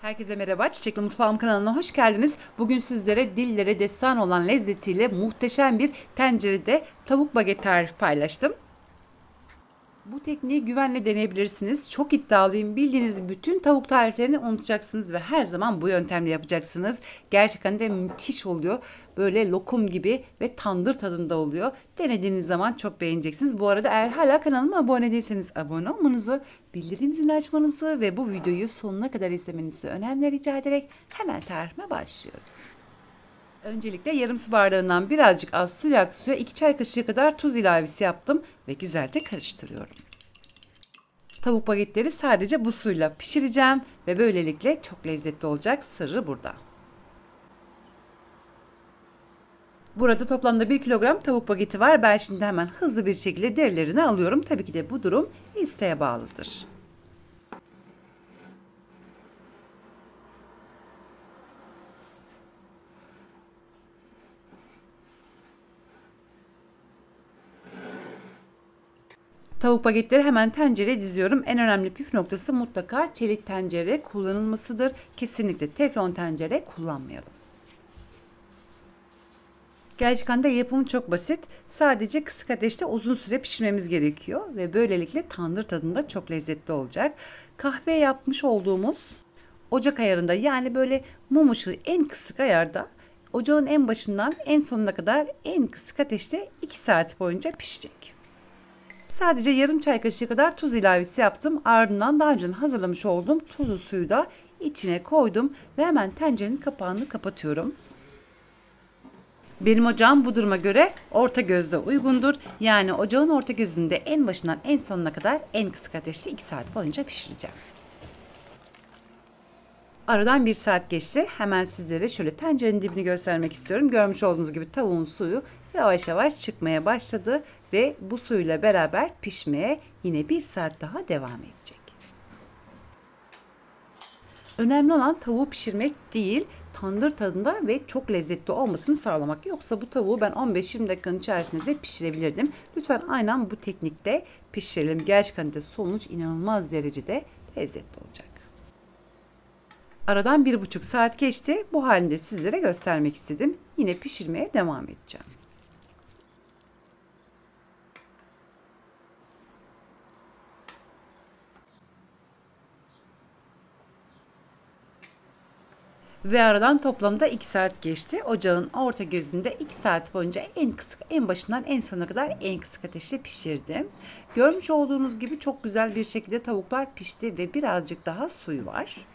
Herkese merhaba. Çiçekli Mutfağım kanalına hoş geldiniz. Bugün sizlere dillere destan olan lezzetiyle muhteşem bir tencerede tavuk baget tarifi paylaştım. Bu tekniği güvenle deneyebilirsiniz. Çok iddialıyım. Bildiğiniz bütün tavuk tariflerini unutacaksınız ve her zaman bu yöntemle yapacaksınız. Gerçekten de müthiş oluyor. Böyle lokum gibi ve tandır tadında oluyor. Denediğiniz zaman çok beğeneceksiniz. Bu arada eğer hala kanalıma abone değilseniz abone olmanızı, bildirim zilini açmanızı ve bu videoyu sonuna kadar izlemenizi önemli rica ederek hemen tarifime başlıyorum. Öncelikle yarım su bardağından birazcık az sıcak suya 2 çay kaşığı kadar tuz ilavesi yaptım ve güzelce karıştırıyorum. Tavuk bagetleri sadece bu suyla pişireceğim ve böylelikle çok lezzetli olacak. Sırrı burada. Burada toplamda 1 kilogram tavuk bageti var. Ben şimdi hemen hızlı bir şekilde derilerini alıyorum. Tabii ki de bu durum isteğe bağlıdır. Tavuk bagetleri hemen tencereye diziyorum. En önemli püf noktası mutlaka çelik tencere kullanılmasıdır. Kesinlikle teflon tencere kullanmayalım. Gerçekten de yapımı çok basit. Sadece kısık ateşte uzun süre pişirmemiz gerekiyor ve böylelikle tandır tadında çok lezzetli olacak. Kahve yapmış olduğumuz ocak ayarında, yani böyle mum ışığı en kısık ayarda, ocağın en başından en sonuna kadar en kısık ateşte 2 saat boyunca pişecek. Sadece yarım çay kaşığı kadar tuz ilavesi yaptım. Ardından daha önce hazırlamış olduğum tuzlu suyu da içine koydum ve hemen tencerenin kapağını kapatıyorum. Benim ocağım bu duruma göre orta gözde uygundur. Yani ocağın orta gözünde en başından en sonuna kadar en kısık ateşte 2 saat boyunca pişireceğim. Aradan 1 saat geçti. Hemen sizlere şöyle tencerenin dibini göstermek istiyorum. Görmüş olduğunuz gibi tavuğun suyu yavaş yavaş çıkmaya başladı ve bu suyla beraber pişmeye yine 1 saat daha devam edecek. Önemli olan tavuğu pişirmek değil, tandır tadında ve çok lezzetli olmasını sağlamak. Yoksa bu tavuğu ben 15-20 dakikanın içerisinde de pişirebilirdim. Lütfen aynen bu teknikte pişirelim. Gerçekten de sonuç inanılmaz derecede lezzetli olacak. Aradan 1,5 saat geçti. Bu halinde sizlere göstermek istedim. Yine pişirmeye devam edeceğim. Ve aradan toplamda 2 saat geçti. Ocağın orta gözünde 2 saat boyunca en kısık, en başından en sonuna kadar en kısık ateşte pişirdim. Görmüş olduğunuz gibi çok güzel bir şekilde tavuklar pişti ve birazcık daha suyu var.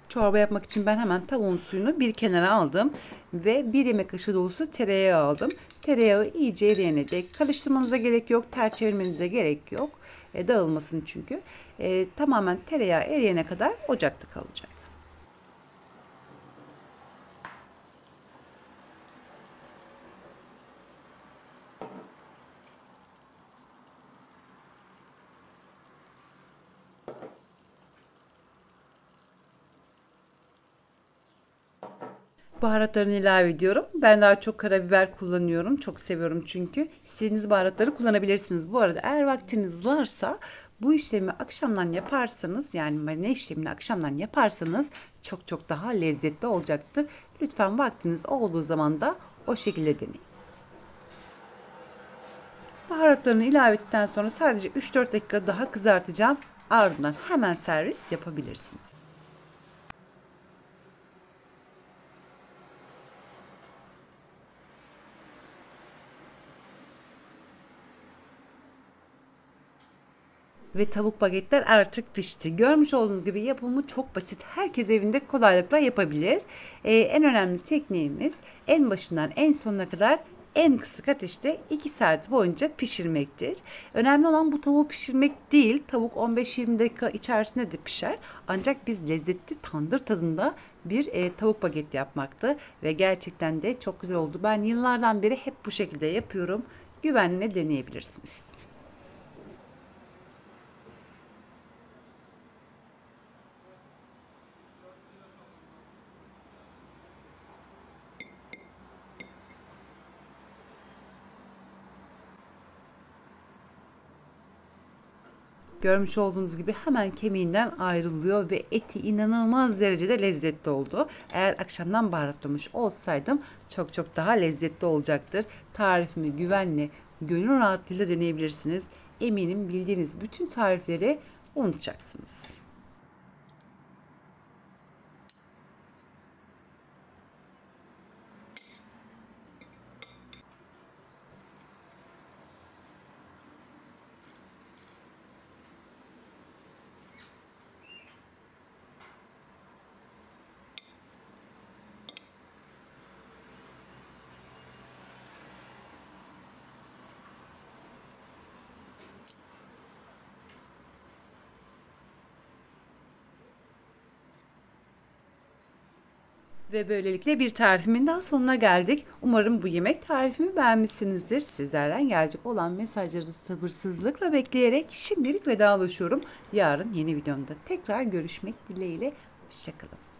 Çorba yapmak için ben hemen tavuğun suyunu bir kenara aldım ve 1 yemek kaşığı dolusu tereyağı aldım. Tereyağı iyice eriyene dek karıştırmanıza gerek yok, ters çevirmenize gerek yok. Dağılmasın çünkü. Tamamen tereyağı eriyene kadar ocakta kalacak. Baharatlarını ilave ediyorum. Ben daha çok karabiber kullanıyorum. Çok seviyorum çünkü. İstediğiniz baharatları kullanabilirsiniz. Bu arada eğer vaktiniz varsa bu işlemi akşamdan yaparsanız, yani marine işlemini akşamdan yaparsanız çok çok daha lezzetli olacaktır. Lütfen vaktiniz olduğu zaman da o şekilde deneyin. Baharatlarını ilave ettikten sonra sadece 3-4 dakika daha kızartacağım. Ardından hemen servis yapabilirsiniz. Ve tavuk bagetler artık pişti. Görmüş olduğunuz gibi yapımı çok basit. Herkes evinde kolaylıkla yapabilir. En önemli tekniğimiz en başından en sonuna kadar en kısık ateşte 2 saat boyunca pişirmektir. Önemli olan bu tavuğu pişirmek değil. Tavuk 15-20 dakika içerisinde de pişer. Ancak biz lezzetli tandır tadında bir tavuk baget yapmaktı. Ve gerçekten de çok güzel oldu. Ben yıllardan beri hep bu şekilde yapıyorum. Güvenle deneyebilirsiniz. Görmüş olduğunuz gibi hemen kemiğinden ayrılıyor ve eti inanılmaz derecede lezzetli oldu. Eğer akşamdan baharatlamış olsaydım çok çok daha lezzetli olacaktır. Tarifimi güvenle, gönül rahatlığıyla deneyebilirsiniz. Eminim bildiğiniz bütün tarifleri unutacaksınız. Ve böylelikle bir tarifimin daha sonuna geldik. Umarım bu yemek tarifimi beğenmişsinizdir. Sizlerden gelecek olan mesajları sabırsızlıkla bekleyerek şimdilik vedalaşıyorum. Yarın yeni videomda tekrar görüşmek dileğiyle. Hoşçakalın.